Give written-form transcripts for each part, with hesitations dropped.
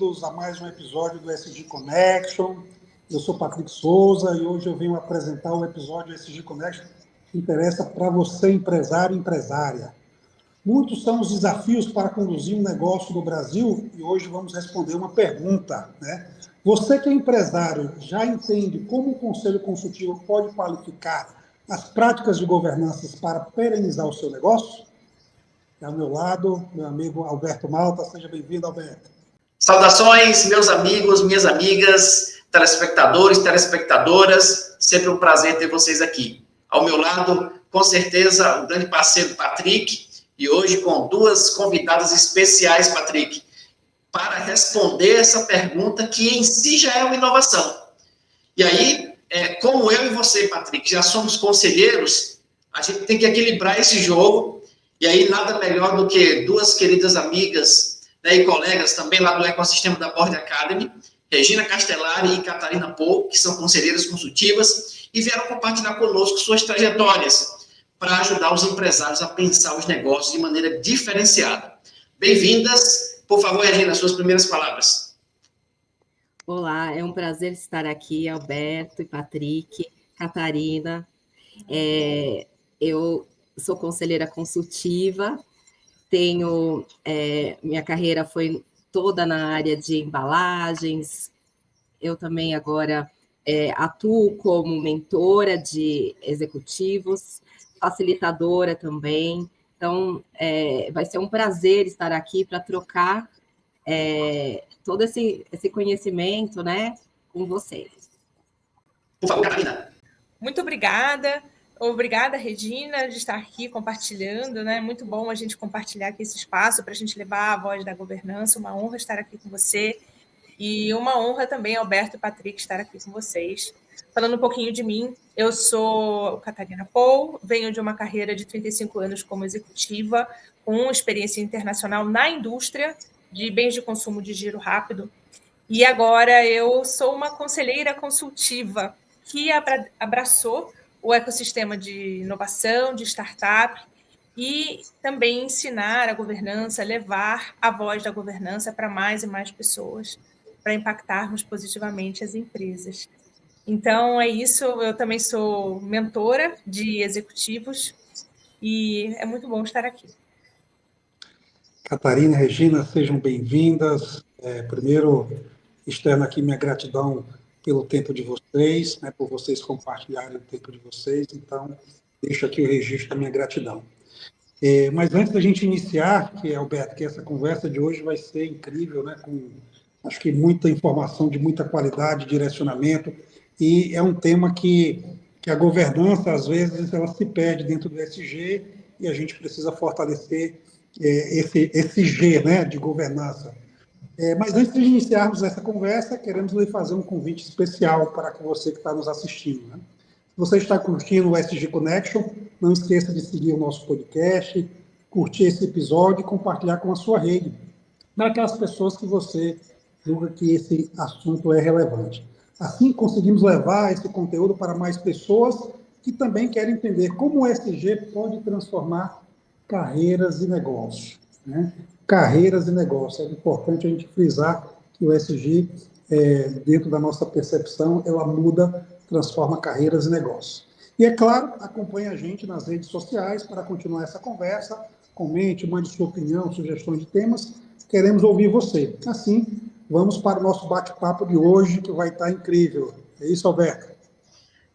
bem-vindos a mais um episódio do SG Connection. Eu sou Patrick Souza e hoje eu venho apresentar o episódio SG Connection que interessa para você, empresário e empresária. Muitos são os desafios para conduzir um negócio do Brasil e hoje vamos responder uma pergunta, né? Você que é empresário já entende como o Conselho Consultivo pode qualificar as práticas de governança para perenizar o seu negócio? Ao meu lado, meu amigo Alberto Malta. Seja bem-vindo, Alberto. Saudações, meus amigos, minhas amigas, telespectadores, telespectadoras. Sempre um prazer ter vocês aqui. Ao meu lado, com certeza, o grande parceiro Patrick, e hoje com duas convidadas especiais, Patrick, para responder essa pergunta que em si já é uma inovação. E aí, como eu e você, Patrick, já somos conselheiros, a gente tem que equilibrar esse jogo. E aí, nada melhor do que duas queridas amigas, né, e colegas também lá do ecossistema da Board Academy, Regina Castellari e Catarina Pou, que são conselheiras consultivas, e vieram compartilhar conosco suas trajetórias para ajudar os empresários a pensar os negócios de maneira diferenciada. Bem-vindas. Por favor, Regina, suas primeiras palavras. Olá, é um prazer estar aqui, Alberto e Patrick, Catarina. Eu sou conselheira consultiva, minha carreira foi toda na área de embalagens. Eu também agora atuo como mentora de executivos, facilitadora também. Então, vai ser um prazer estar aqui para trocar todo esse conhecimento, né, com vocês. Por favor, Catarina. Muito obrigada. Obrigada, Regina, de estar aqui compartilhando, né? Muito bom a gente compartilhar aqui esse espaço para a gente levar a voz da governança. Uma honra estar aqui com você e uma honra também, Alberto e Patrick, estar aqui com vocês. Falando um pouquinho de mim, eu sou Catarina Pou, venho de uma carreira de 35 anos como executiva, com experiência internacional na indústria de bens de consumo de giro rápido. E agora eu sou uma conselheira consultiva que abraçou o ecossistema de inovação, de startup, e também ensinar a governança, levar a voz da governança para mais e mais pessoas, para impactarmos positivamente as empresas. Então, é isso. Eu também sou mentora de executivos e é muito bom estar aqui. Catarina e Regina, sejam bem-vindas. Primeiro, externo aqui minha gratidão pelo tempo de vocês, né, por vocês compartilharem o tempo de vocês. Então, deixo aqui o registro da minha gratidão. Mas antes da gente iniciar, Alberto, que essa conversa de hoje vai ser incrível, né, com, acho que muita informação de muita qualidade, direcionamento, e é um tema que a governança, às vezes, ela se perde dentro do SG e a gente precisa fortalecer esse G, né, de governança. Mas antes de iniciarmos essa conversa, queremos lhe fazer um convite especial para você que está nos assistindo, né? Se você está curtindo o SG Connection, não esqueça de seguir o nosso podcast, curtir esse episódio e compartilhar com a sua rede, naquelas pessoas que você julga que esse assunto é relevante. Assim, conseguimos levar esse conteúdo para mais pessoas que também querem entender como o SG pode transformar carreiras e negócios, né? Carreiras e negócios. É importante a gente frisar que o SG, dentro da nossa percepção, ela muda, transforma carreiras e negócios. E, é claro, acompanhe a gente nas redes sociais para continuar essa conversa. Comente, mande sua opinião, sugestões de temas. Queremos ouvir você. Assim, vamos para o nosso bate-papo de hoje, que vai estar incrível. É isso, Alberto?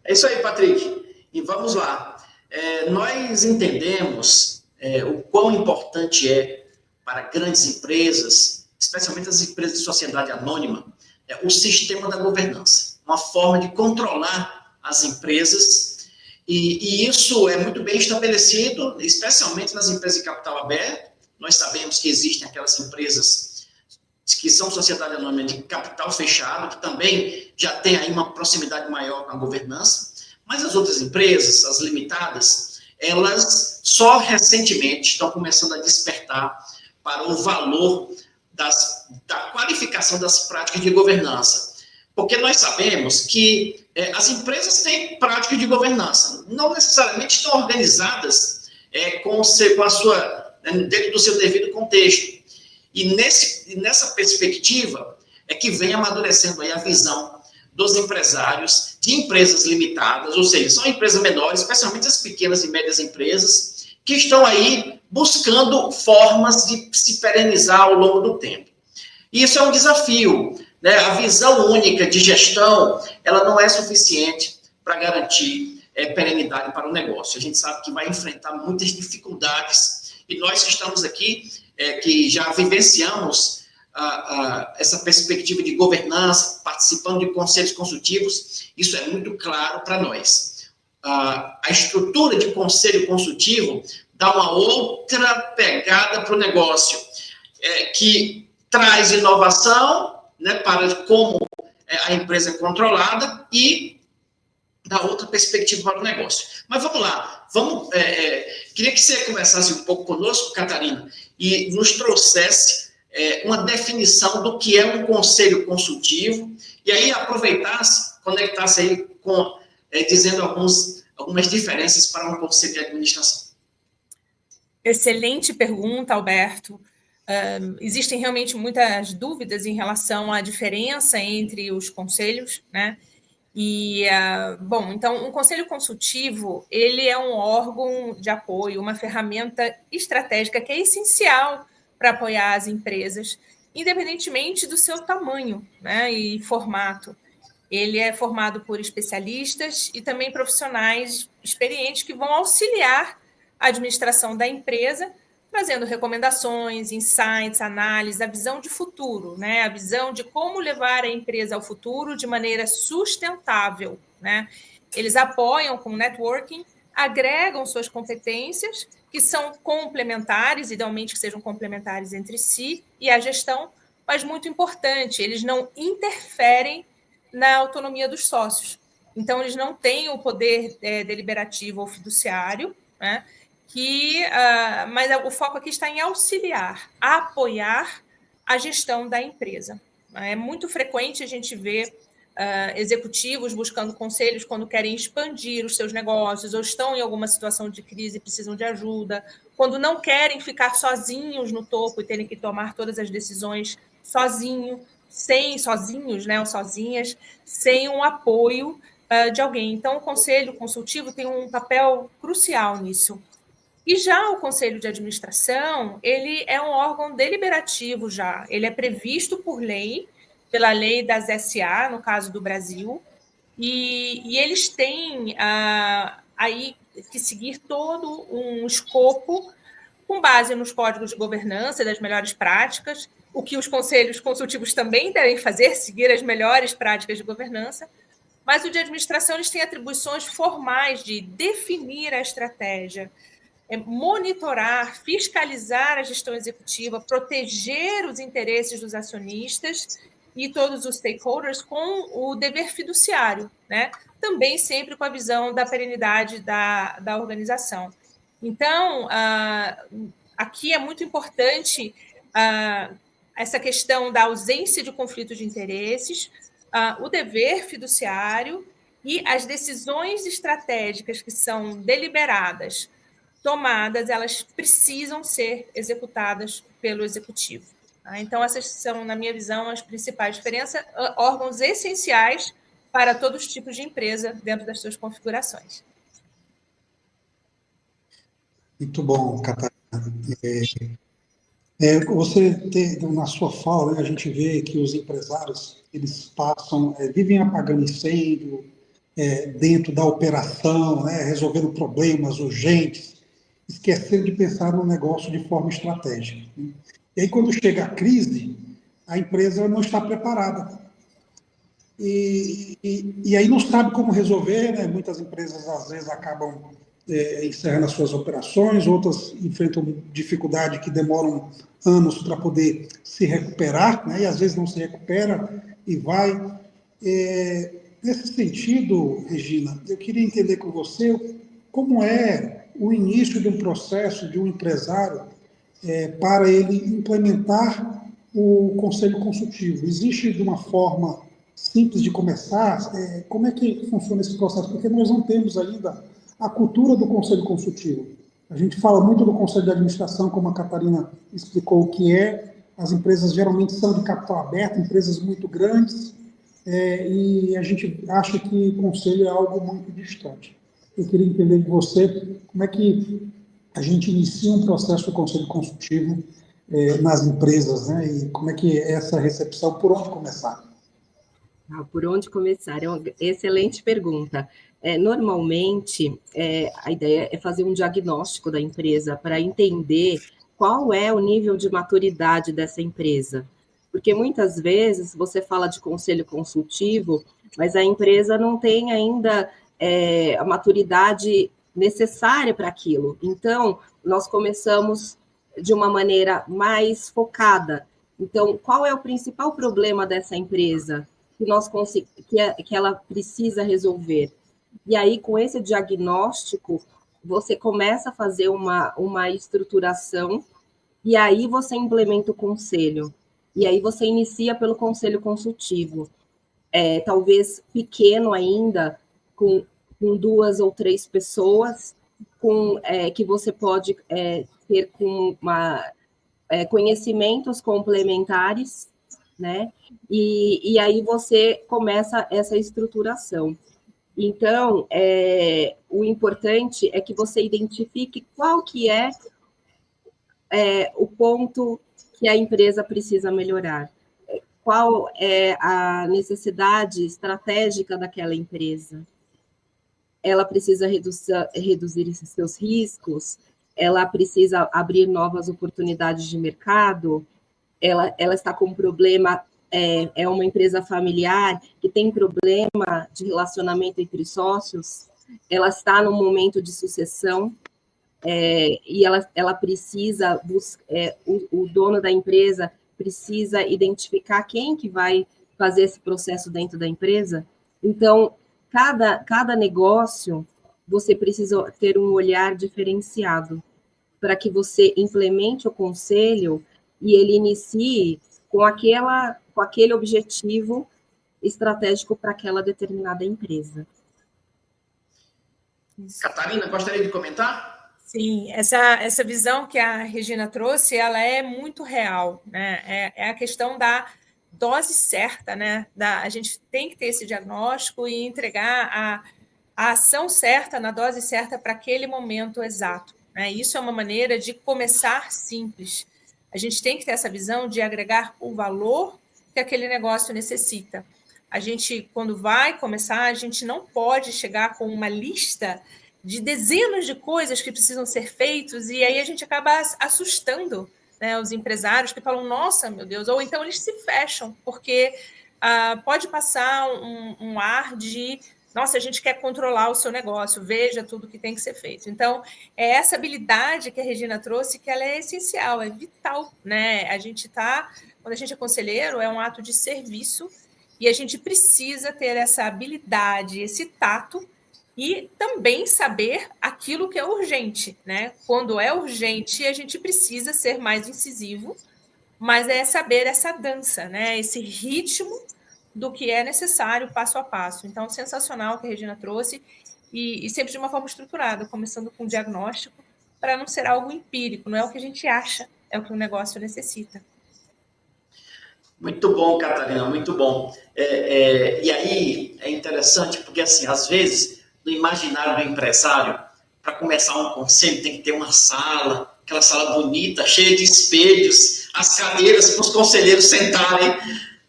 É isso aí, Patrick. E vamos lá. Nós entendemos o quão importante é para grandes empresas, especialmente as empresas de sociedade anônima, o sistema da governança, uma forma de controlar as empresas, e isso é muito bem estabelecido, especialmente nas empresas de capital aberto. Nós sabemos que existem aquelas empresas que são sociedade anônima de capital fechado, que também já tem aí uma proximidade maior com a governança, mas as outras empresas, as limitadas, elas só recentemente estão começando a despertar para o valor da qualificação das práticas de governança. Porque nós sabemos que as empresas têm práticas de governança, não necessariamente estão organizadas dentro do seu devido contexto. E nessa perspectiva, é que vem amadurecendo aí a visão dos empresários de empresas limitadas, ou seja, são empresas menores, especialmente as pequenas e médias empresas, que estão aí buscando formas de se perenizar ao longo do tempo. E isso é um desafio, né? A visão única de gestão, ela não é suficiente para garantir perenidade para o negócio. A gente sabe que vai enfrentar muitas dificuldades, e nós que estamos aqui, que já vivenciamos essa perspectiva de governança, participando de conselhos consultivos, isso é muito claro para nós. A estrutura de conselho consultivo dá uma outra pegada para o negócio, que traz inovação, né, para como a empresa é controlada e dá outra perspectiva para o negócio. Mas vamos lá, queria que você conversasse um pouco conosco, Catarina, e nos trouxesse uma definição do que é um conselho consultivo, e aí aproveitasse, conectasse aí com, dizendo algumas diferenças para um conselho de administração. Excelente pergunta, Alberto. Existem realmente muitas dúvidas em relação à diferença entre os conselhos, né? E, bom, então, um conselho consultivo, ele é um órgão de apoio, uma ferramenta estratégica que é essencial para apoiar as empresas, independentemente do seu tamanho, né, e formato. Ele é formado por especialistas e também profissionais experientes que vão auxiliar a administração da empresa, trazendo recomendações, insights, análises, a visão de futuro, né? A visão de como levar a empresa ao futuro de maneira sustentável, né? Eles apoiam com networking, agregam suas competências, que são complementares, idealmente que sejam complementares entre si, e a gestão, mas muito importante, eles não interferem na autonomia dos sócios. Então, eles não têm o poder deliberativo ou fiduciário, né? Mas o foco aqui está em auxiliar, apoiar a gestão da empresa. É muito frequente a gente ver executivos buscando conselhos quando querem expandir os seus negócios ou estão em alguma situação de crise e precisam de ajuda, quando não querem ficar sozinhos no topo e terem que tomar todas as decisões sozinhos, né, ou sozinhas, sem um apoio de alguém. Então, o conselho consultivo tem um papel crucial nisso. E já o Conselho de Administração, ele é um órgão deliberativo já, ele é previsto por lei, pela lei das SA, no caso do Brasil, e eles têm aí que seguir todo um escopo com base nos códigos de governança das melhores práticas, o que os conselhos consultivos também devem fazer, seguir as melhores práticas de governança, mas o de administração eles têm atribuições formais de definir a estratégia, monitorar, fiscalizar a gestão executiva, proteger os interesses dos acionistas e todos os stakeholders com o dever fiduciário, né? Também sempre com a visão da perenidade da organização. Então, aqui é muito importante essa questão da ausência de conflito de interesses, o dever fiduciário e as decisões estratégicas que são deliberadas, tomadas, elas precisam ser executadas pelo executivo. Então, essas são, na minha visão, as principais diferenças, órgãos essenciais para todos os tipos de empresa dentro das suas configurações. Muito bom, Catarina. Você tem, na sua fala, né, a gente vê que os empresários, eles vivem apagando incêndio dentro da operação, né, resolvendo problemas urgentes, esquecendo de pensar no negócio de forma estratégica. E aí, quando chega a crise, a empresa não está preparada. E aí não sabe como resolver, né? Muitas empresas, às vezes, acabam encerrando as suas operações, outras enfrentam dificuldade que demoram anos para poder se recuperar, né? E às vezes não se recupera e vai. Nesse sentido, Regina, eu queria entender com você como é o início de um processo de um empresário para ele implementar o conselho consultivo. Existe de uma forma simples de começar? Como é que funciona esse processo? Porque nós não temos ainda a cultura do conselho consultivo. A gente fala muito do conselho de administração, como a Catarina explicou o que é, as empresas geralmente são de capital aberto, empresas muito grandes, e a gente acha que o conselho é algo muito distante. Eu queria entender de você como é que a gente inicia um processo de conselho consultivo nas empresas, né? E como é que é essa recepção, por onde começar? Por onde começar? É uma excelente pergunta. Normalmente, a ideia é fazer um diagnóstico da empresa para entender qual é o nível de maturidade dessa empresa. Porque muitas vezes você fala de conselho consultivo, mas a empresa não tem ainda a maturidade necessária para aquilo. Então, nós começamos de uma maneira mais focada. Então, qual é o principal problema dessa empresa que ela precisa resolver? E aí, com esse diagnóstico, você começa a fazer uma estruturação, e aí você implementa o conselho. E aí você inicia pelo conselho consultivo. Talvez pequeno ainda, com 2 ou 3 pessoas, que você pode ter com conhecimentos complementares, né? E aí você começa essa estruturação. Então, o importante é que você identifique qual que é o ponto que a empresa precisa melhorar. Qual é a necessidade estratégica daquela empresa? Ela precisa reduzir seus riscos? Ela precisa abrir novas oportunidades de mercado? Ela está com um problema, é uma empresa familiar que tem problema de relacionamento entre sócios? Ela está num momento de sucessão? E ela precisa, o dono da empresa precisa identificar quem que vai fazer esse processo dentro da empresa. Então, cada negócio, você precisa ter um olhar diferenciado para que você implemente o conselho e ele inicie com aquele objetivo estratégico para aquela determinada empresa. Catarina, gostaria de comentar? Sim, essa visão que a Regina trouxe, ela é muito real, né? É a questão da dose certa, né? A gente tem que ter esse diagnóstico e entregar a ação certa, na dose certa, para aquele momento exato, né? Isso é uma maneira de começar simples. A gente tem que ter essa visão de agregar o valor que aquele negócio necessita. A gente, quando vai começar, a gente não pode chegar com uma lista de dezenas de coisas que precisam ser feitas, e aí a gente acaba assustando, né, os empresários que falam, nossa, meu Deus, ou então eles se fecham, porque pode passar um ar de, nossa, a gente quer controlar o seu negócio, veja tudo que tem que ser feito. Então, é essa habilidade que a Regina trouxe, que ela é essencial, é vital, né? Quando a gente é conselheiro, é um ato de serviço, e a gente precisa ter essa habilidade, esse tato, e também saber aquilo que é urgente, né? Quando é urgente, a gente precisa ser mais incisivo, mas é saber essa dança, né? Esse ritmo do que é necessário passo a passo. Então, sensacional que a Regina trouxe, e sempre de uma forma estruturada, começando com diagnóstico, para não ser algo empírico, não é o que a gente acha, é o que o negócio necessita. Muito bom, Catarina, muito bom. E aí é interessante, porque assim, às vezes, no imaginário do empresário, para começar um conselho tem que ter uma sala, aquela sala bonita, cheia de espelhos, as cadeiras para os conselheiros sentarem.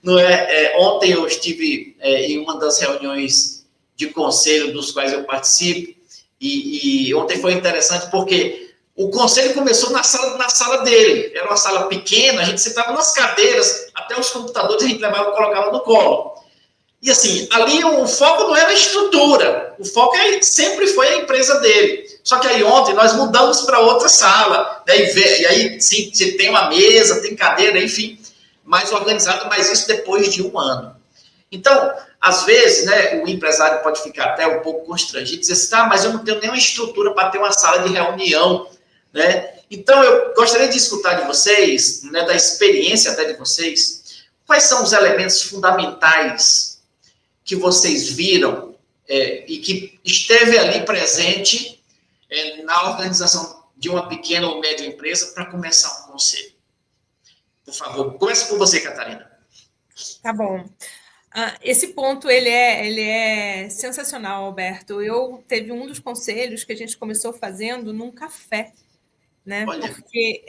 Não é? Ontem eu estive em uma das reuniões de conselho dos quais eu participo, e ontem foi interessante porque o conselho começou na sala dele. Era uma sala pequena, a gente sentava nas cadeiras, até os computadores a gente levava e colocava no colo. E assim, ali o foco não era a estrutura, o foco sempre foi a empresa dele. Só que aí ontem nós mudamos para outra sala, né? E aí sim, tem uma mesa, tem cadeira, enfim, mais organizado, mas isso depois de 1 ano. Então, às vezes, né, o empresário pode ficar até um pouco constrangido, dizer assim, tá, mas eu não tenho nenhuma estrutura para ter uma sala de reunião, né? Então, eu gostaria de escutar de vocês, né, da experiência até de vocês, quais são os elementos fundamentais que vocês viram e que esteve ali presente na organização de uma pequena ou média empresa para começar um conselho. Por favor, começa por você, Catarina. Tá bom. Esse ponto ele é sensacional, Alberto. Teve um dos conselhos que a gente começou fazendo num café, né? Olha. Porque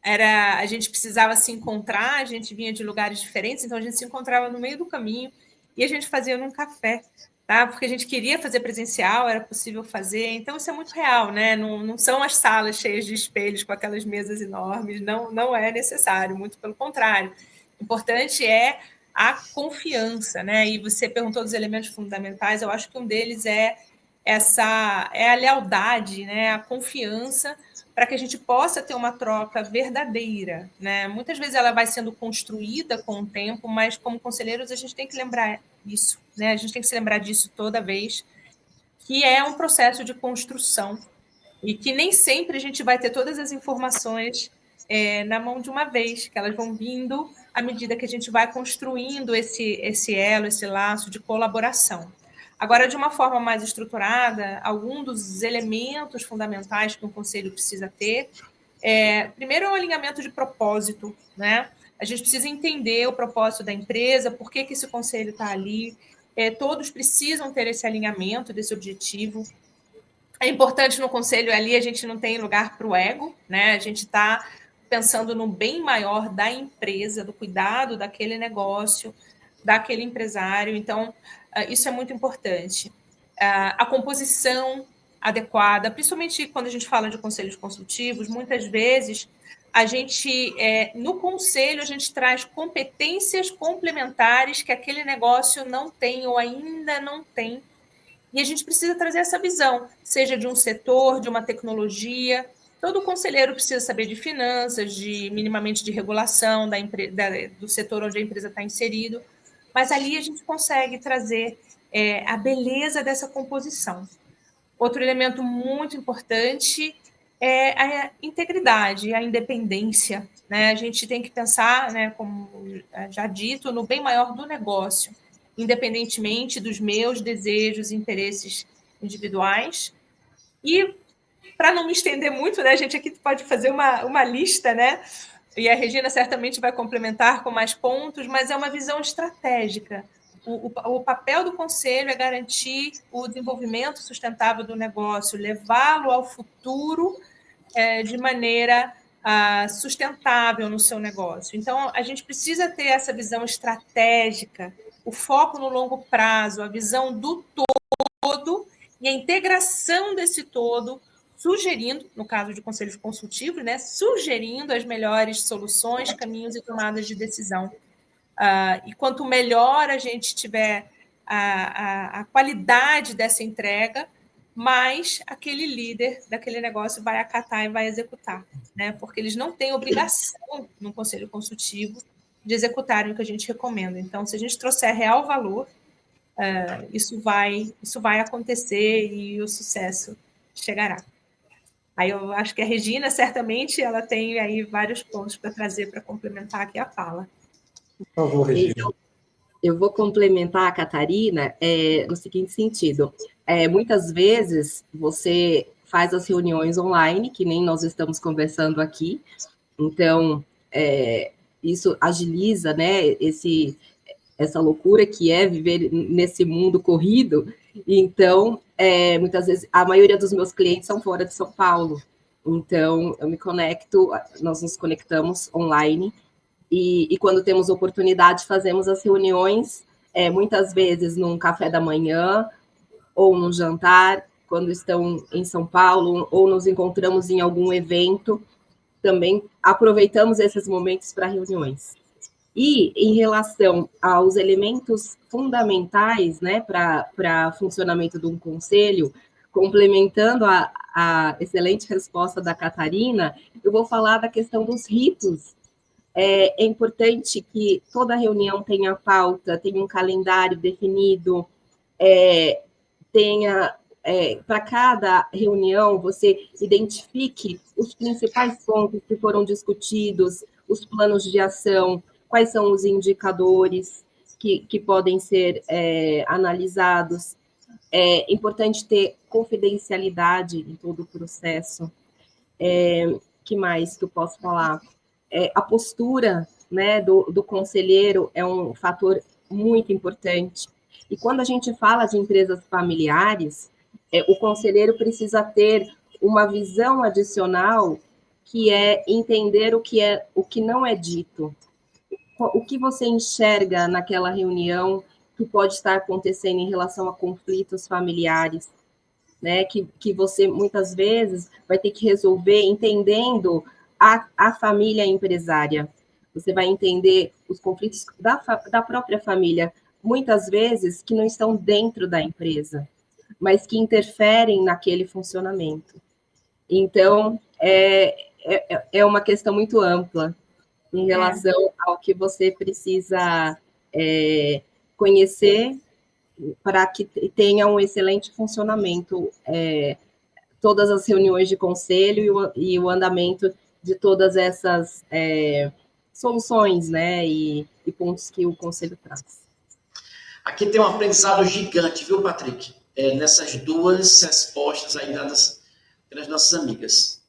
a gente precisava se encontrar, a gente vinha de lugares diferentes, então a gente se encontrava no meio do caminho e a gente fazia num café, tá? Porque a gente queria fazer presencial, era possível fazer, então isso é muito real, né? Não são as salas cheias de espelhos com aquelas mesas enormes, não é necessário, muito pelo contrário. O importante é a confiança, né? E você perguntou dos elementos fundamentais, eu acho que um deles é a lealdade, né? A confiança, para que a gente possa ter uma troca verdadeira, né? Muitas vezes ela vai sendo construída com o tempo, mas como conselheiros a gente tem que lembrar isso, né? A gente tem que se lembrar disso toda vez, que é um processo de construção e que nem sempre a gente vai ter todas as informações na mão de uma vez, que elas vão vindo à medida que a gente vai construindo esse elo, esse laço de colaboração. Agora, de uma forma mais estruturada, algum dos elementos fundamentais que um conselho precisa ter primeiro, é um alinhamento de propósito, né? A gente precisa entender o propósito da empresa, por que esse conselho está ali. Todos precisam ter esse alinhamento desse objetivo. É importante no conselho ali, a gente não tem lugar para o ego, né? A gente está pensando no bem maior da empresa, do cuidado daquele negócio, daquele empresário. Então, isso é muito importante. A composição adequada, principalmente quando a gente fala de conselhos consultivos, muitas vezes a gente, no conselho, a gente traz competências complementares que aquele negócio não tem ou ainda não tem. E a gente precisa trazer essa visão, seja de um setor, de uma tecnologia. Todo conselheiro precisa saber de finanças, minimamente de regulação do setor onde a empresa está inserido, mas ali a gente consegue trazer a beleza dessa composição. Outro elemento muito importante é a integridade, a independência, né? A gente tem que pensar, né, como já dito, no bem maior do negócio, independentemente dos meus desejos e interesses individuais. E, para não me estender muito, né, a gente aqui pode fazer uma lista, né? E a Regina certamente vai complementar com mais pontos, mas é uma visão estratégica. O papel do conselho é garantir o desenvolvimento sustentável do negócio, levá-lo ao futuro de maneira sustentável no seu negócio. Então, a gente precisa ter essa visão estratégica, o foco no longo prazo, a visão do todo e a integração desse todo, sugerindo, no caso de conselhos consultivos, né, sugerindo as melhores soluções, caminhos e tomadas de decisão. E quanto melhor a gente tiver a qualidade dessa entrega, mais aquele líder daquele negócio vai acatar e vai executar, né? Porque eles não têm obrigação, no conselho consultivo, de executarem o que a gente recomenda. Então, se a gente trouxer real valor, isso vai acontecer e o sucesso chegará. Aí eu acho que a Regina, certamente, ela tem aí vários pontos para trazer para complementar aqui a fala. Por favor, Regina. Eu vou complementar a Catarina no seguinte sentido. Muitas vezes você faz as reuniões online, que nem nós estamos conversando aqui, então isso agiliza, né, essa loucura que é viver nesse mundo corrido. Então, muitas vezes, a maioria dos meus clientes são fora de São Paulo, então eu me conecto, nós nos conectamos online, e quando temos oportunidade, fazemos as reuniões, muitas vezes num café da manhã, ou num jantar, quando estão em São Paulo, ou nos encontramos em algum evento, também aproveitamos esses momentos para reuniões. E em relação aos elementos fundamentais, né, para funcionamento de um conselho, complementando a excelente resposta da Catarina, eu vou falar da questão dos ritos. É importante que toda reunião tenha pauta, tenha um calendário definido, tenha, para cada reunião, você identifique os principais pontos que foram discutidos, os planos de ação, quais são os indicadores que podem ser analisados. É importante ter confidencialidade em todo o processo. Que mais que eu posso falar? a postura, né, do conselheiro é um fator muito importante. E quando a gente fala de empresas familiares, o conselheiro precisa ter uma visão adicional, que é entender o que não é dito. O que você enxerga naquela reunião que pode estar acontecendo em relação a conflitos familiares, né? Que você, muitas vezes, vai ter que resolver entendendo a família empresária. Você vai entender os conflitos da própria família, muitas vezes que não estão dentro da empresa, mas que interferem naquele funcionamento. Então, é uma questão muito ampla em relação ao que você precisa conhecer para que tenha um excelente funcionamento, todas as reuniões de conselho e o andamento de todas essas soluções, né, e pontos que o conselho traz. Aqui tem um aprendizado gigante, viu, Patrick? Nessas duas respostas aí dadas pelas nossas amigas.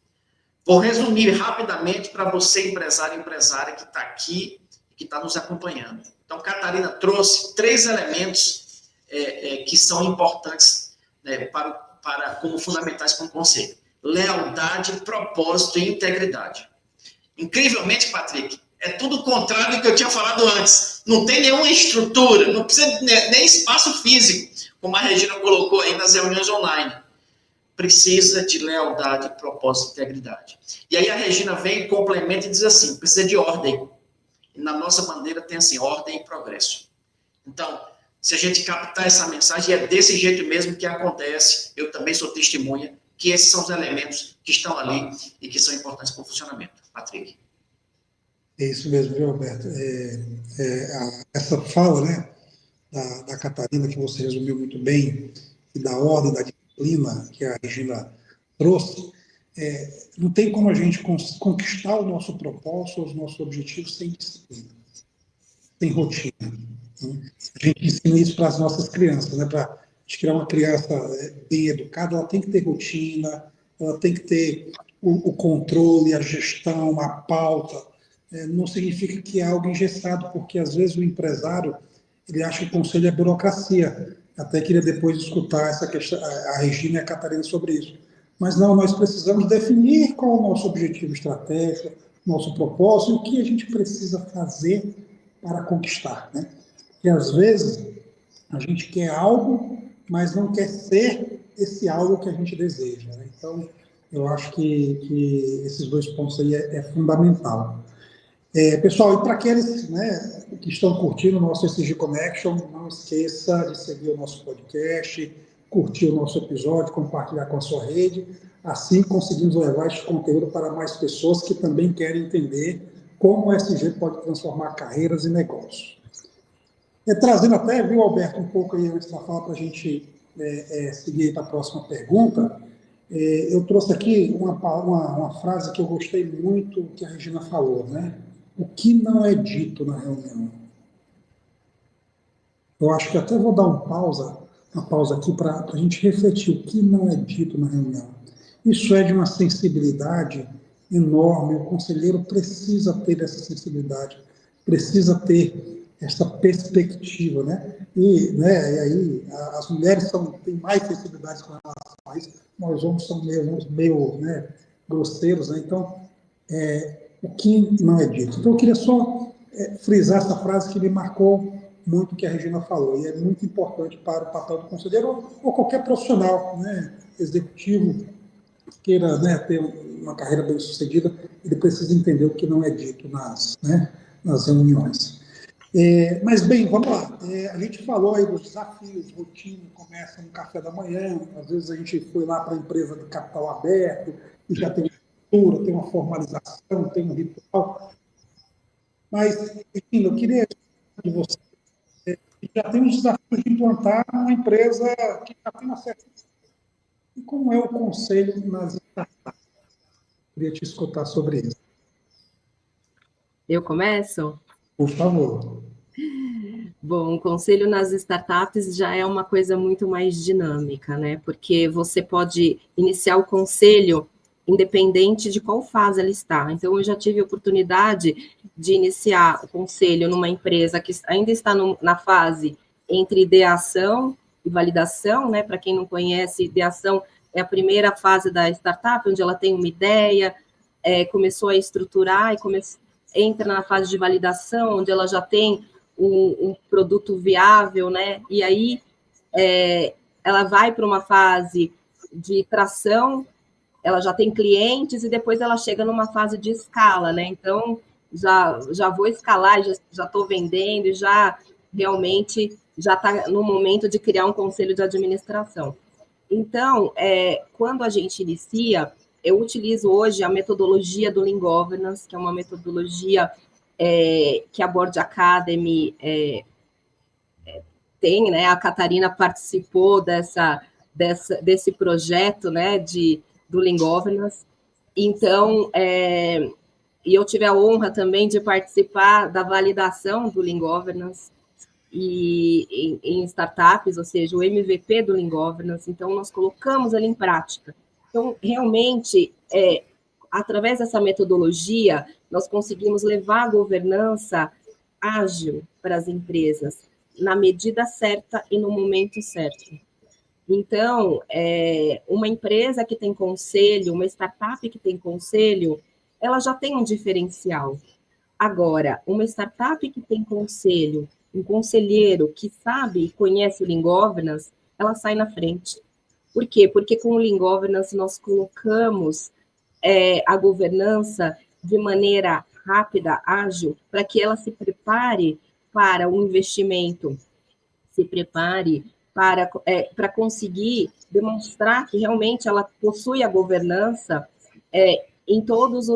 Vou resumir rapidamente para você, empresário e empresária que está aqui e que está nos acompanhando. Então, Catarina trouxe 3 elementos que são importantes, né, como fundamentais para um conselho: lealdade, propósito e integridade. Incrivelmente, Patrick, é tudo o contrário do que eu tinha falado antes. Não tem nenhuma estrutura, não precisa nem espaço físico, como a Regina colocou aí nas reuniões online. Precisa de lealdade, propósito e integridade. E aí a Regina vem e complementa e diz assim: precisa de ordem. E na nossa bandeira tem assim: ordem e progresso. Então, se a gente captar essa mensagem, é desse jeito mesmo que acontece. Eu também sou testemunha que esses são os elementos que estão ali e que são importantes para o funcionamento. Patrick. É isso mesmo, viu, Alberto? Essa fala, né, da Catarina, que você resumiu muito bem, e da ordem, da disciplina que a Regina trouxe, não tem como a gente conquistar o nosso propósito, os nossos objetivos sem disciplina, sem rotina. Né? A gente ensina isso para as nossas crianças, né? Para a gente criar uma criança bem educada, ela tem que ter rotina, ela tem que ter o controle, a gestão, a pauta. Não significa que é algo engessado, porque às vezes o empresário ele acha que o conselho é burocracia. Até queria depois escutar essa questão, a Regina e a Catarina sobre isso. Mas não, nós precisamos definir qual é o nosso objetivo estratégico, nosso propósito e o que a gente precisa fazer para conquistar, né? Porque às vezes a gente quer algo, mas não quer ser esse algo que a gente deseja, né? Então, eu acho que esses 2 pontos aí é fundamental. Pessoal, e para aqueles, né, que estão curtindo o nosso SG Connection, não esqueça de seguir o nosso podcast, curtir o nosso episódio, compartilhar com a sua rede. Assim conseguimos levar este conteúdo para mais pessoas que também querem entender como o SG pode transformar carreiras e negócios. Trazendo até, viu, Alberto, um pouco aí antes da fala para a gente seguir para a próxima pergunta, eu trouxe aqui uma frase que eu gostei muito que a Regina falou, né? O que não é dito na reunião. Eu acho que até vou dar uma pausa aqui para a gente refletir o que não é dito na reunião. Isso é de uma sensibilidade enorme, o conselheiro precisa ter essa sensibilidade, precisa ter essa perspectiva, né? E aí as mulheres têm mais sensibilidade com relação a isso, nós homens somos meio né, grosseiros, né? Então, o que não é dito. Então, eu queria só frisar essa frase que me marcou muito, que a Regina falou, e é muito importante para o papel do conselheiro ou qualquer profissional, né, executivo, queira, né, ter uma carreira bem-sucedida, ele precisa entender o que não é dito nas reuniões. Mas, bem, vamos lá. A gente falou aí dos desafios, rotina, começa no café da manhã, às vezes a gente foi lá para a empresa de capital aberto, e já tem estrutura, tem uma formalização, tem um ritual. Mas, enfim, eu queria de você, já tem os desafios de implantar uma empresa que já tem uma certa... E como é o conselho nas startups? Queria te escutar sobre isso. Eu começo? Por favor. Bom, o conselho nas startups já é uma coisa muito mais dinâmica, né? Porque você pode iniciar o conselho independente de qual fase ela está. Então, eu já tive a oportunidade de iniciar o conselho numa empresa que ainda está na fase entre ideação e validação, né? Para quem não conhece, ideação é a primeira fase da startup, onde ela tem uma ideia, começou a estruturar e entra na fase de validação, onde ela já tem um produto viável, né? E aí ela vai para uma fase de tração, ela já tem clientes e depois ela chega numa fase de escala, né? Então, já vou escalar, já estou vendendo, já realmente já está no momento de criar um conselho de administração. Então, quando a gente inicia, eu utilizo hoje a metodologia do Lean Governance, que é uma metodologia que a Board Academy tem, né? A Catarina participou desse projeto, né, do Lean Governance. Então, e eu tive a honra também de participar da validação do Lean Governance em startups, ou seja, o MVP do Lean Governance. Então, nós colocamos ele em prática. Então, realmente, através dessa metodologia, nós conseguimos levar a governança ágil para as empresas, na medida certa e no momento certo. Então, uma empresa que tem conselho, uma startup que tem conselho, ela já tem um diferencial. Agora, uma startup que tem conselho, um conselheiro que sabe e conhece o Lean Governance, ela sai na frente. Por quê? Porque com o Lean Governance nós colocamos a governança de maneira rápida, ágil, para que ela se prepare para o investimento, se prepare para conseguir demonstrar que realmente ela possui a governança em todos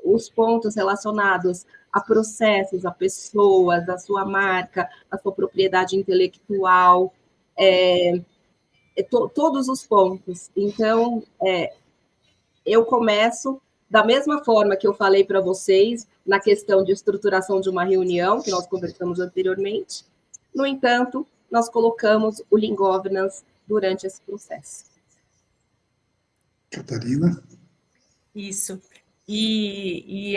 os pontos relacionados a processos, a pessoas, a sua marca, a sua propriedade intelectual, todos os pontos. Então, eu começo da mesma forma que eu falei para vocês na questão de estruturação de uma reunião, que nós conversamos anteriormente. No entanto, nós colocamos o Lean Governance durante esse processo. Catarina? Isso. E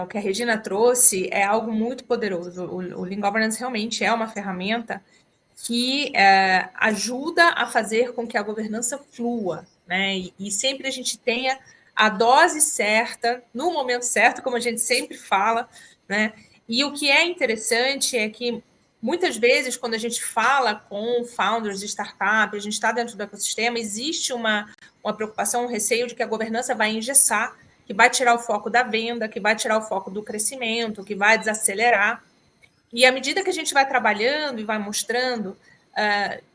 o que a Regina trouxe é algo muito poderoso. O Lean Governance realmente é uma ferramenta que ajuda a fazer com que a governança flua, né? E sempre a gente tenha a dose certa, no momento certo, como a gente sempre fala, né? E o que é interessante é que muitas vezes, quando a gente fala com founders de startup, a gente está dentro do ecossistema, existe uma preocupação, um receio de que a governança vai engessar, que vai tirar o foco da venda, que vai tirar o foco do crescimento, que vai desacelerar. E à medida que a gente vai trabalhando e vai mostrando,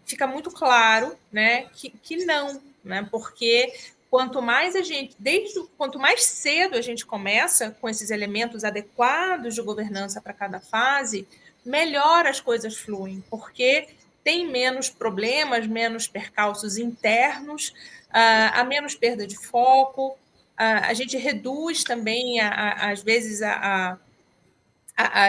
fica muito claro, né, que não, né, porque quanto mais cedo a gente começa com esses elementos adequados de governança para cada fase, melhor as coisas fluem, porque tem menos problemas, menos percalços internos, há menos perda de foco, a gente reduz também, às vezes, a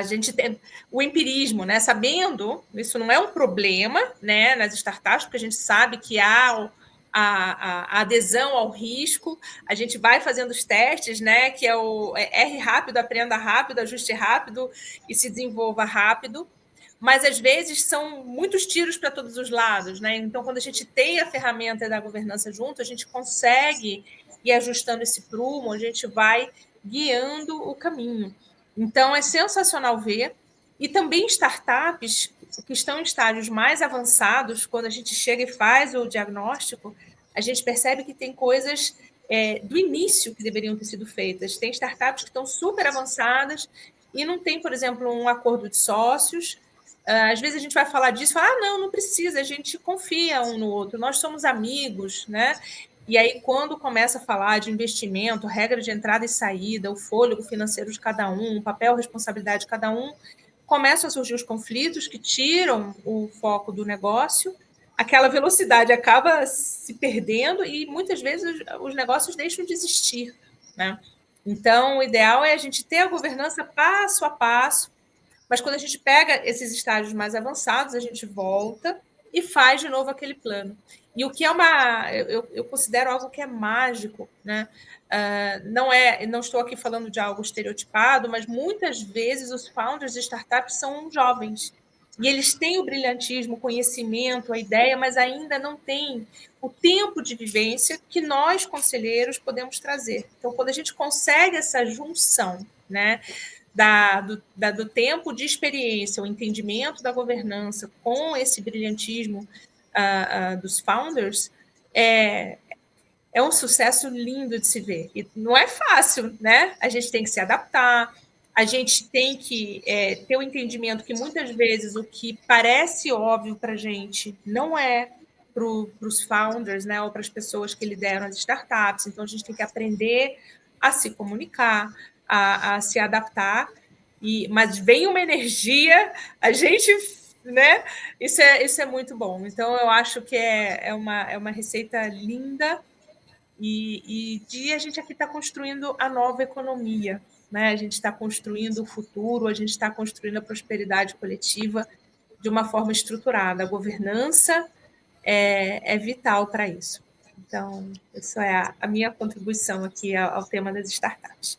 gente tem o empirismo, né? Sabendo, isso não é um problema, né, nas startups, porque a gente sabe que há a adesão ao risco, a gente vai fazendo os testes, né, que é o erre rápido, aprenda rápido, ajuste rápido e se desenvolva rápido, mas às vezes são muitos tiros para todos os lados, né? Então, quando a gente tem a ferramenta da governança junto, a gente consegue ir ajustando esse prumo, a gente vai guiando o caminho. Então, é sensacional ver. E também startups que estão em estágios mais avançados, quando a gente chega e faz o diagnóstico, a gente percebe que tem coisas do início que deveriam ter sido feitas. Tem startups que estão super avançadas e não tem, por exemplo, um acordo de sócios. Às vezes a gente vai falar disso, fala, não precisa, a gente confia um no outro, nós somos amigos, né? E aí, quando começa a falar de investimento, regra de entrada e saída, o fôlego financeiro de cada um, o papel, responsabilidade de cada um, começam a surgir os conflitos que tiram o foco do negócio, aquela velocidade acaba se perdendo e muitas vezes os negócios deixam de existir, né? Então, o ideal é a gente ter a governança passo a passo, mas quando a gente pega esses estágios mais avançados, a gente volta e faz de novo aquele plano. E o que eu considero algo que é mágico, né? Não estou aqui falando de algo estereotipado, mas muitas vezes os founders de startups são jovens. E eles têm o brilhantismo, o conhecimento, a ideia, mas ainda não têm o tempo de vivência que nós, conselheiros, podemos trazer. Então, quando a gente consegue essa junção, né, do tempo de experiência, o entendimento da governança com esse brilhantismo dos founders, é um sucesso lindo de se ver. E não é fácil, né? A gente tem que se adaptar, a gente tem que ter o entendimento que muitas vezes o que parece óbvio para a gente não é para os founders, né? Ou para as pessoas que lideram as startups. Então, a gente tem que aprender a se comunicar, a se adaptar. Mas vem uma energia, a gente... né? Isso é muito bom. Então, eu acho que é uma receita linda e a gente aqui está construindo a nova economia, né? A gente está construindo o futuro, a gente está construindo a prosperidade coletiva de uma forma estruturada. A governança é vital para isso. Então, essa é a minha contribuição aqui ao tema das startups.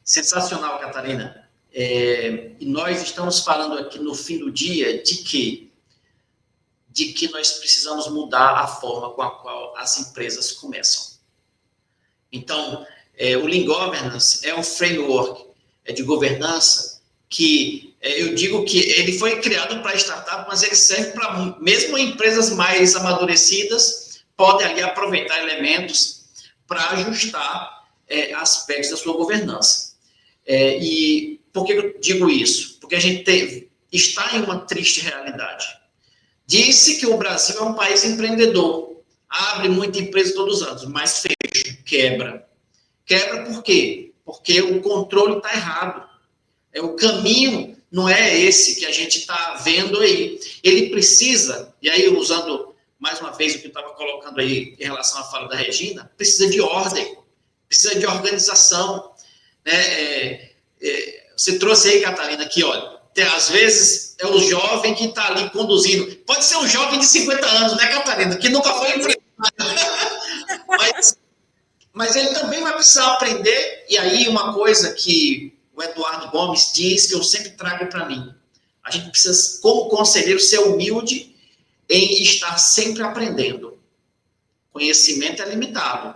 Sensacional, Catarina. E nós estamos falando aqui no fim do dia de que nós precisamos mudar a forma com a qual as empresas começam. Então, o Lean Governance é um framework de governança que eu digo que ele foi criado para startup, mas ele serve para mesmo empresas mais amadurecidas, podem ali aproveitar elementos para ajustar aspectos da sua governança. E por que eu digo isso? Porque a gente está em uma triste realidade. Disse que o Brasil é um país empreendedor, abre muita empresa todos os anos, mas fecha, quebra. Quebra por quê? Porque o controle está errado. O caminho não é esse que a gente está vendo aí. Ele precisa, e aí usando mais uma vez o que eu estava colocando aí em relação à fala da Regina, precisa de ordem, precisa de organização. Você trouxe aí, Catarina, aqui, olha, às vezes é o jovem que está ali conduzindo. Pode ser um jovem de 50 anos, né, Catarina? Que nunca foi empresário. Mas ele também vai precisar aprender. E aí uma coisa que o Eduardo Gomes diz, que eu sempre trago para mim. A gente precisa, como conselheiro, ser humilde em estar sempre aprendendo. Conhecimento é limitado.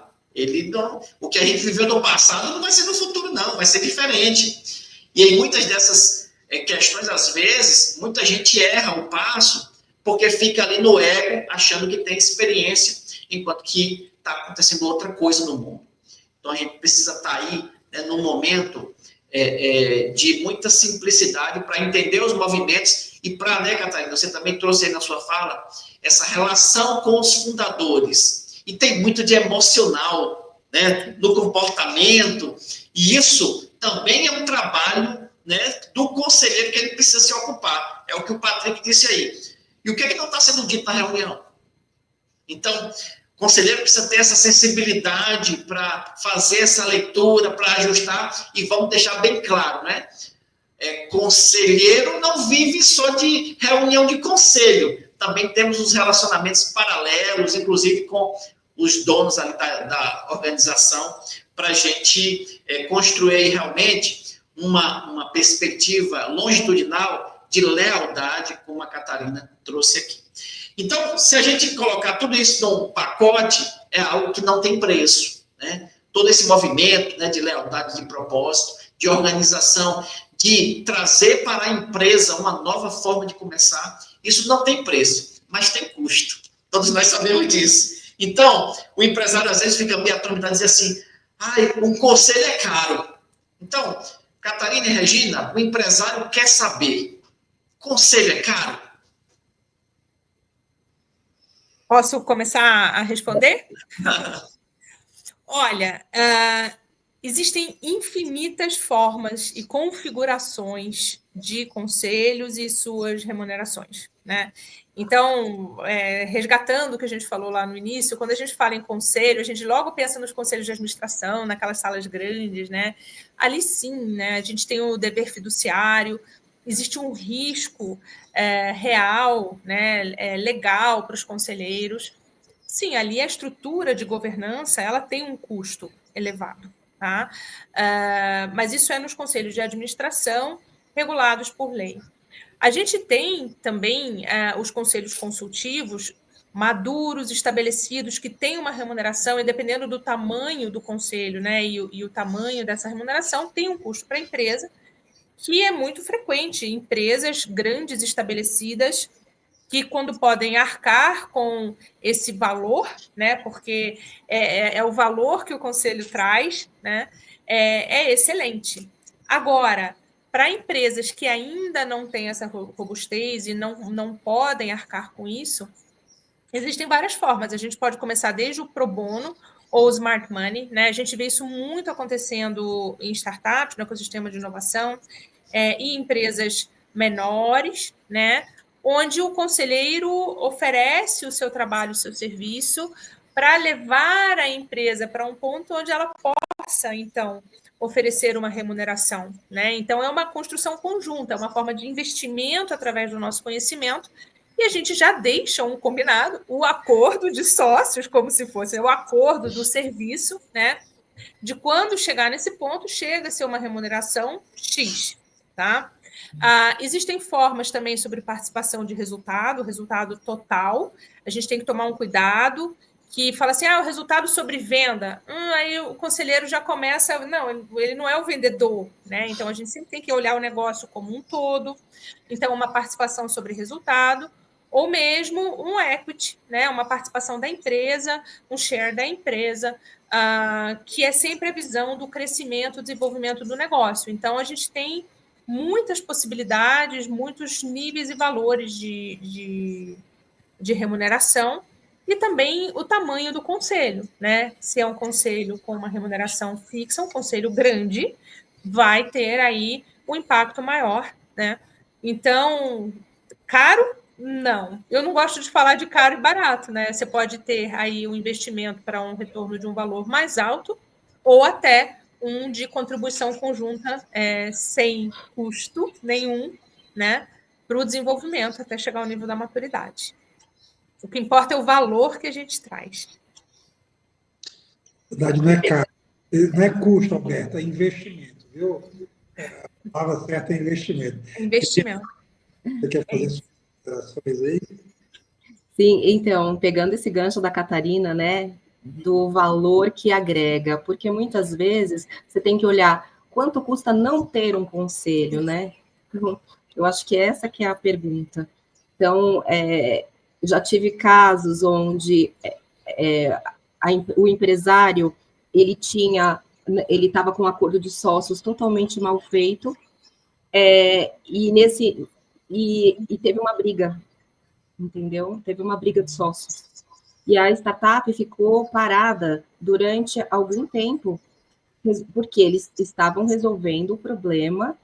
O que a gente viveu no passado não vai ser no futuro, não. Vai ser diferente. E aí muitas dessas questões, às vezes, muita gente erra o passo porque fica ali no ego, achando que tem experiência, enquanto que está acontecendo outra coisa no mundo. Então, a gente precisa estar aí, num momento de muita simplicidade para entender os movimentos e para, né, Catarina, você também trouxe aí na sua fala, essa relação com os fundadores. E tem muito de emocional, né, no comportamento, e isso também é um trabalho, né, do conselheiro que ele precisa se ocupar. É o que o Patrick disse aí. E o que é que não está sendo dito na reunião? Então, o conselheiro precisa ter essa sensibilidade para fazer essa leitura, para ajustar, e vamos deixar bem claro, né? Conselheiro não vive só de reunião de conselho. Também temos os relacionamentos paralelos, inclusive com os donos ali da organização, para a gente construir realmente uma perspectiva longitudinal de lealdade, como a Catarina trouxe aqui. Então, se a gente colocar tudo isso num pacote, é algo que não tem preço, né? Todo esse movimento, né, de lealdade, de propósito, de organização, de trazer para a empresa uma nova forma de começar, isso não tem preço, mas tem custo. Todos nós sabemos disso. Então, o empresário às vezes fica meio atormentado e diz assim, um conselho é caro. Então, Catarina e Regina, o empresário quer saber, conselho é caro? Posso começar a responder? Olha, existem infinitas formas e configurações de conselhos e suas remunerações, né? Então, resgatando o que a gente falou lá no início, quando a gente fala em conselho, a gente logo pensa nos conselhos de administração, naquelas salas grandes, né? Ali sim, né? A gente tem o dever fiduciário, existe um risco real, né? Legal para os conselheiros. sim, ali a estrutura de governança, ela tem um custo elevado, tá? Mas isso é nos conselhos de administração regulados por lei. A gente tem também os conselhos consultivos maduros, estabelecidos, que têm uma remuneração, e dependendo do tamanho do conselho, né, e o tamanho dessa remuneração, tem um custo para a empresa, que é muito frequente. Empresas grandes estabelecidas que, quando podem arcar com esse valor, né, porque é o valor que o conselho traz, né, é excelente. Agora, para empresas que ainda não têm essa robustez e não podem arcar com isso, existem várias formas. A gente pode começar desde o pro bono ou o smart money, né? A gente vê isso muito acontecendo em startups, no ecossistema de inovação, e empresas menores, né? Onde o conselheiro oferece o seu trabalho, o seu serviço, para levar a empresa para um ponto onde ela possa, então, oferecer uma remuneração, né? Então, é uma construção conjunta, é uma forma de investimento através do nosso conhecimento, e a gente já deixa um combinado, o acordo de sócios, como se fosse o acordo do serviço, né? De quando chegar nesse ponto, chega a ser uma remuneração X, tá? Existem formas também sobre participação de resultado total. A gente tem que tomar um cuidado, que fala assim, o resultado sobre venda. Aí o conselheiro já começa, não, ele não é o vendedor, né? Então, a gente sempre tem que olhar o negócio como um todo. Então, uma participação sobre resultado, ou mesmo um equity, né? Uma participação da empresa, um share da empresa, que é sempre a visão do crescimento, desenvolvimento do negócio. Então, a gente tem muitas possibilidades, muitos níveis e valores de remuneração, e também o tamanho do conselho, né? Se é um conselho com uma remuneração fixa, um conselho grande, vai ter aí um impacto maior, né? Então, caro? Não. Eu não gosto de falar de caro e barato, né? Você pode ter aí um investimento para um retorno de um valor mais alto, ou até um de contribuição conjunta sem custo nenhum, né? Para o desenvolvimento até chegar ao nível da maturidade. O que importa é o valor que a gente traz. Na verdade, não é caro, não é custo, Alberto, é investimento, viu? A palavra certa é investimento. Investimento. Você quer fazer suas considerações aí? Sim, então, pegando esse gancho da Catarina, né, do valor que agrega, porque muitas vezes você tem que olhar quanto custa não ter um conselho, né? Eu acho que essa que é a pergunta. Então, já tive casos onde o empresário, ele estava com um acordo de sócios totalmente mal feito, e teve uma briga, entendeu? Teve uma briga de sócios. E a startup ficou parada durante algum tempo, porque eles estavam resolvendo o problema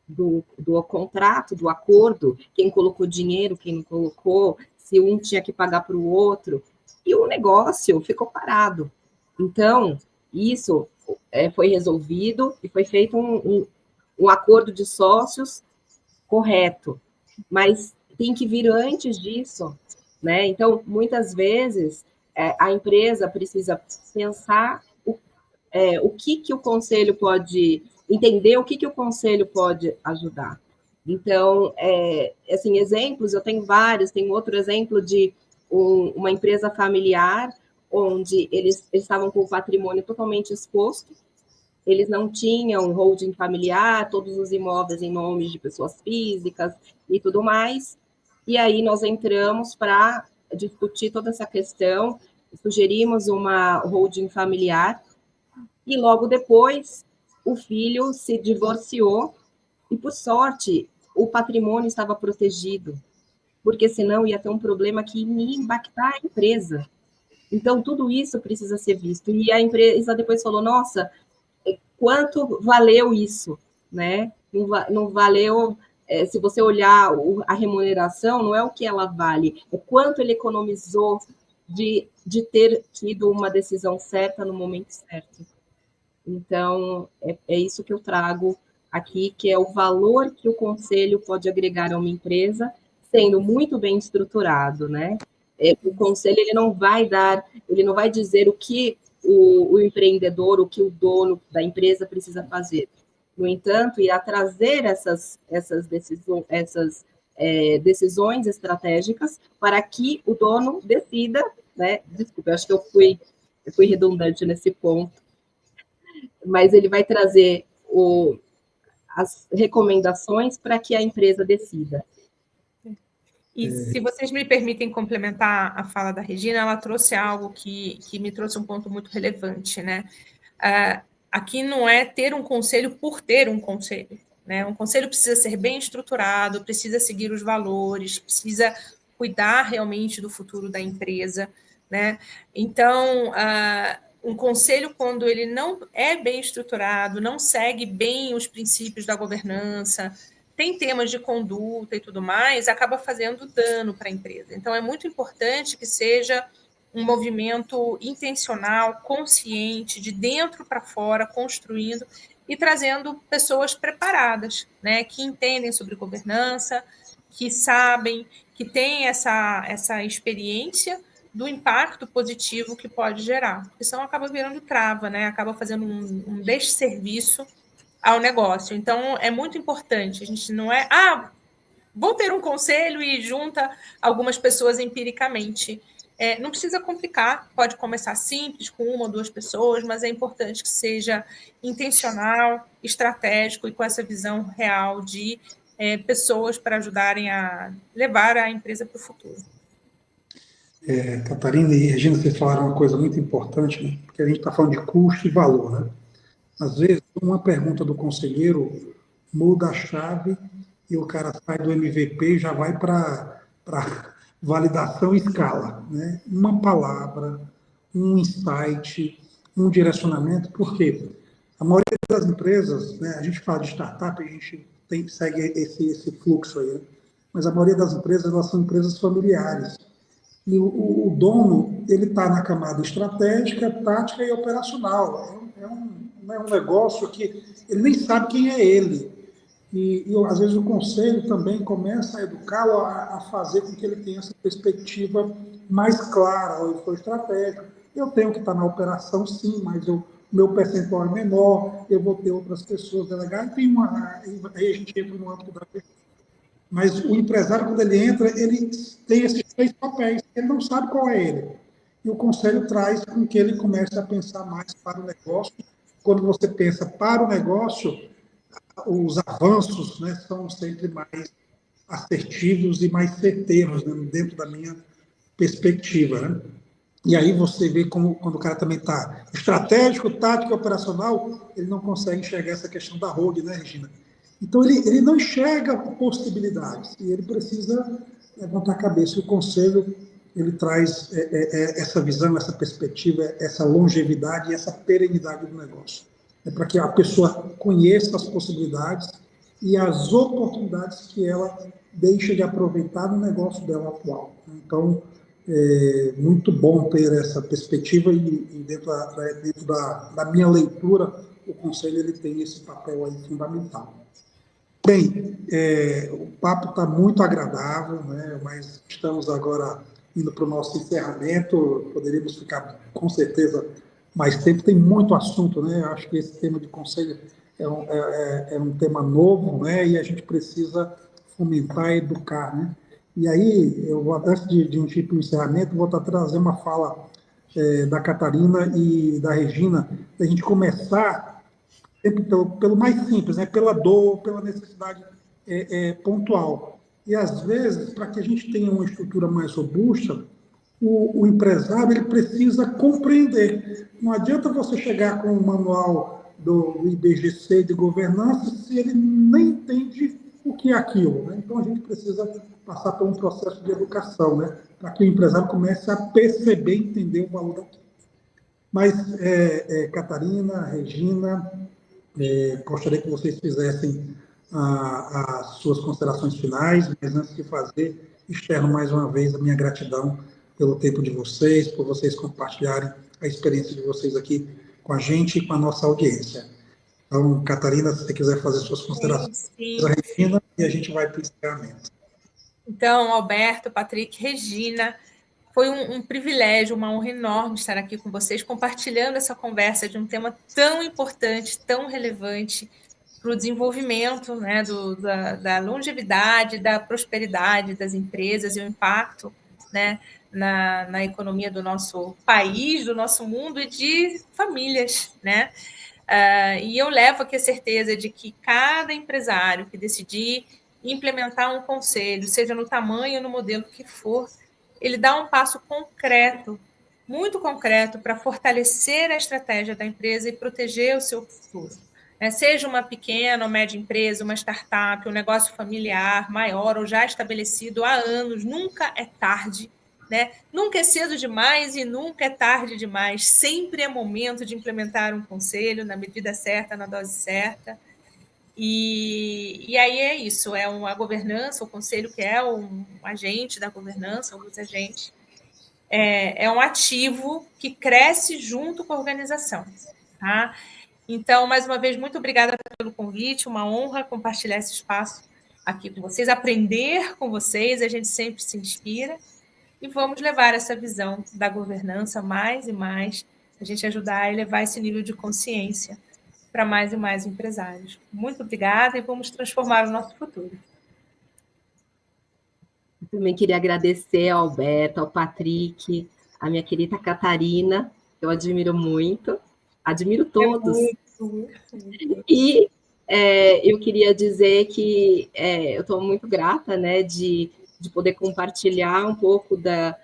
do contrato, do acordo, quem colocou dinheiro, quem não colocou, se um tinha que pagar para o outro, e o negócio ficou parado. Então, isso foi resolvido e foi feito um acordo de sócios correto, mas tem que vir antes disso, né? Então, muitas vezes, a empresa precisa pensar o que o conselho pode entender, o que o conselho pode ajudar. Então, assim, exemplos, eu tenho vários, tem outro exemplo de uma empresa familiar, onde eles estavam com o patrimônio totalmente exposto, eles não tinham holding familiar, todos os imóveis em nome de pessoas físicas e tudo mais, e aí nós entramos para discutir toda essa questão, sugerimos uma holding familiar, e logo depois o filho se divorciou, e por sorte o patrimônio estava protegido, porque senão ia ter um problema que ia impactar a empresa. Então, tudo isso precisa ser visto. E a empresa depois falou, nossa, quanto valeu isso, né? Não valeu, se você olhar a remuneração, não é o que ela vale, é quanto ele economizou de ter tido uma decisão certa no momento certo. Então, é isso que eu trago aqui, que é o valor que o conselho pode agregar a uma empresa, sendo muito bem estruturado, né? O conselho ele não vai dizer o que o empreendedor, o que o dono da empresa precisa fazer. No entanto, irá trazer essas decisões estratégicas para que o dono decida, né? Desculpa, eu acho que eu fui redundante nesse ponto, mas ele vai trazer as recomendações para que a empresa decida. E se vocês me permitem complementar a fala da Regina, ela trouxe algo que me trouxe um ponto muito relevante, né? Aqui não é ter um conselho por ter um conselho, né? Um conselho precisa ser bem estruturado, precisa seguir os valores, precisa cuidar realmente do futuro da empresa, né? Então, um conselho, quando ele não é bem estruturado, não segue bem os princípios da governança, tem temas de conduta e tudo mais, acaba fazendo dano para a empresa. Então, é muito importante que seja um movimento intencional, consciente, de dentro para fora, construindo e trazendo pessoas preparadas, né, que entendem sobre governança, que sabem, que têm essa experiência do impacto positivo que pode gerar. Porque senão acaba virando trava, né, acaba fazendo um desserviço ao negócio. Então, é muito importante. A gente não é, vou ter um conselho e junta algumas pessoas empiricamente. Não precisa complicar, pode começar simples, com 1 ou 2 pessoas, mas é importante que seja intencional, estratégico e com essa visão real de pessoas para ajudarem a levar a empresa para o futuro. Catarina e Regina, vocês falaram uma coisa muito importante, né? Porque a gente está falando de custo e valor, né? Às vezes, uma pergunta do conselheiro muda a chave e o cara sai do MVP e já vai para validação em escala, né? Uma palavra, um insight, um direcionamento. Por quê? A maioria das empresas, né, a gente fala de startup, a gente segue esse fluxo aí, né? Mas a maioria das empresas, elas são empresas familiares. E o dono, ele está na camada estratégica, tática e operacional. É um negócio que ele nem sabe quem é ele. E às vezes o conselho também começa a educá-lo a fazer com que ele tenha essa perspectiva mais clara. Eu sou estratégico, eu tenho que estar na operação sim, mas meu percentual é menor, eu vou ter outras pessoas delegadas, aí a gente entra no âmbito da gestão. Mas o empresário, quando ele entra, ele tem esses 3 papéis, ele não sabe qual é ele. E o conselho traz com que ele comece a pensar mais para o negócio. Quando você pensa para o negócio, os avanços, né, são sempre mais assertivos e mais certeiros, né, dentro da minha perspectiva, né? E aí você vê como, quando o cara também está estratégico, tático e operacional, ele não consegue enxergar essa questão da road, né, Regina? Então, ele não enxerga possibilidades e ele precisa levantar a cabeça. E o conselho, ele traz essa visão, essa perspectiva, essa longevidade e essa perenidade do negócio. Para que a pessoa conheça as possibilidades e as oportunidades que ela deixa de aproveitar no negócio dela atual. Então, é muito bom ter essa perspectiva e dentro da minha leitura, o conselho ele tem esse papel aí fundamental. Bem, o papo está muito agradável, né, mas estamos agora indo para o nosso encerramento. Poderíamos ficar, com certeza, mais tempo. Tem muito assunto, né? Eu acho que esse tema de conselho é um tema novo, né? E a gente precisa fomentar e educar, né? E aí, antes de ir para o encerramento, vou trazer uma fala da Catarina e da Regina, da gente começar sempre pelo mais simples, né? Pela dor, pela necessidade pontual. E, às vezes, para que a gente tenha uma estrutura mais robusta, o empresário ele precisa compreender. Não adianta você chegar com o manual do IBGC de governança se ele nem entende o que é aquilo, né? Então, a gente precisa passar por um processo de educação, né? Para que o empresário comece a perceber e entender o valor daquilo. Mas, Catarina, Regina, gostaria que vocês fizessem as suas considerações finais, mas antes de fazer, externo mais uma vez a minha gratidão pelo tempo de vocês, por vocês compartilharem a experiência de vocês aqui com a gente e com a nossa audiência. Então, Catarina, se você quiser fazer suas considerações, a Regina, e a gente vai para o encerramento. Então, Alberto, Patrick, Regina, Foi um privilégio, uma honra enorme estar aqui com vocês, compartilhando essa conversa de um tema tão importante, tão relevante para o desenvolvimento, né, da longevidade, da prosperidade das empresas e o impacto, né, na economia do nosso país, do nosso mundo e de famílias, né? E eu levo aqui a certeza de que cada empresário que decidir implementar um conselho, seja no tamanho ou no modelo que for, ele dá um passo concreto, muito concreto, para fortalecer a estratégia da empresa e proteger o seu futuro. Seja uma pequena ou média empresa, uma startup, um negócio familiar, maior ou já estabelecido há anos, nunca é tarde, né? Nunca é cedo demais e nunca é tarde demais. Sempre é momento de implementar um conselho na medida certa, na dose certa. E aí é isso, a governança, o conselho que é um agente da governança, um dos agentes, é um ativo que cresce junto com a organização, tá? Então, mais uma vez, muito obrigada pelo convite, uma honra compartilhar esse espaço aqui com vocês, aprender com vocês, a gente sempre se inspira, e vamos levar essa visão da governança mais e mais, a gente ajudar a elevar esse nível de consciência para mais e mais empresários. Muito obrigada e vamos transformar o nosso futuro. Eu também queria agradecer ao Alberto, ao Patrick, à minha querida Catarina, que eu admiro muito, admiro todos. E eu queria dizer que eu estou muito grata, né, de poder compartilhar um pouco da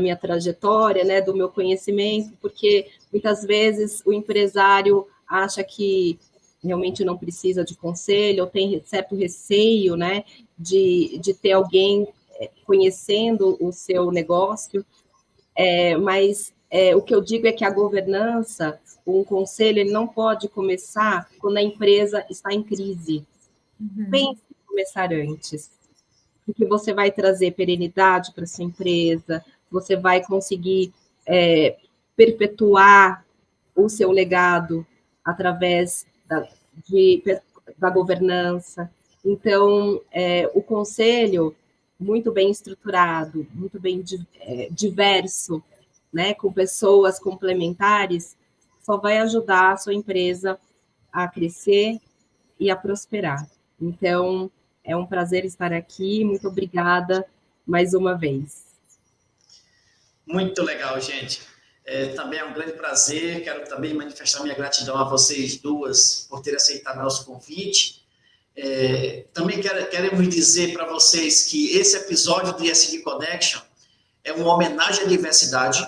minha trajetória, né, do meu conhecimento, porque muitas vezes o empresário acha que realmente não precisa de conselho, ou tem certo receio, né, de ter alguém conhecendo o seu negócio, mas o que eu digo é que a governança, um conselho, ele não pode começar quando a empresa está em crise. Pense em começar antes, porque você vai trazer perenidade para sua empresa, você vai conseguir perpetuar o seu legado através da governança. Então, o conselho, muito bem estruturado, muito bem diverso, né, com pessoas complementares, só vai ajudar a sua empresa a crescer e a prosperar. Então, é um prazer estar aqui, muito obrigada mais uma vez. Muito legal, gente. Também é um grande prazer, quero também manifestar minha gratidão a vocês duas por terem aceitado nosso convite. Também queremos dizer para vocês que esse episódio do ESG Connection é uma homenagem à diversidade,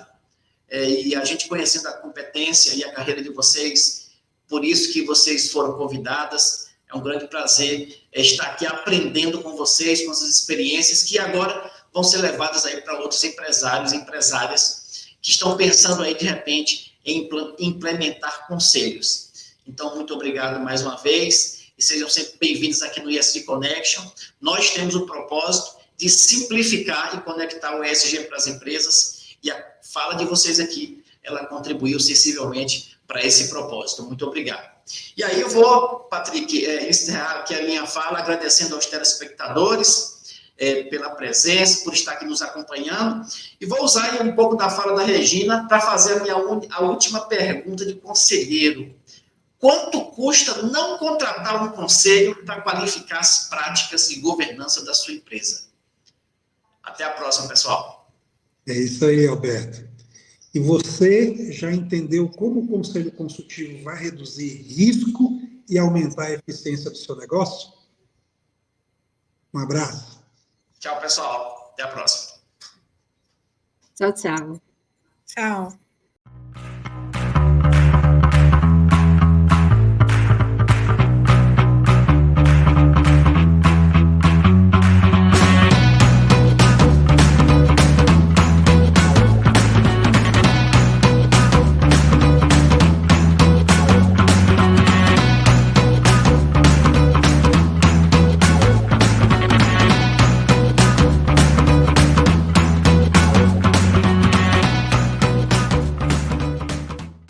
e a gente conhecendo a competência e a carreira de vocês, por isso que vocês foram convidadas. É um grande prazer estar aqui aprendendo com vocês, com as experiências que agora vão ser levadas aí para outros empresários e empresárias que estão pensando aí, de repente, em implementar conselhos. Então, muito obrigado mais uma vez e sejam sempre bem-vindos aqui no ESG Connection. Nós temos o propósito de simplificar e conectar o ESG para as empresas, e a fala de vocês aqui, ela contribuiu sensivelmente para esse propósito. Muito obrigado. E aí eu vou, Patrick, encerrar aqui a minha fala agradecendo aos telespectadores pela presença, por estar aqui nos acompanhando, e vou usar aí um pouco da fala da Regina para fazer a última pergunta de conselheiro. Quanto custa não contratar um conselho para qualificar as práticas de governança da sua empresa? Até a próxima, pessoal. É isso aí, Alberto. E você já entendeu como o conselho consultivo vai reduzir risco e aumentar a eficiência do seu negócio? Um abraço. Tchau, pessoal. Até a próxima. Tchau, tchau. Tchau.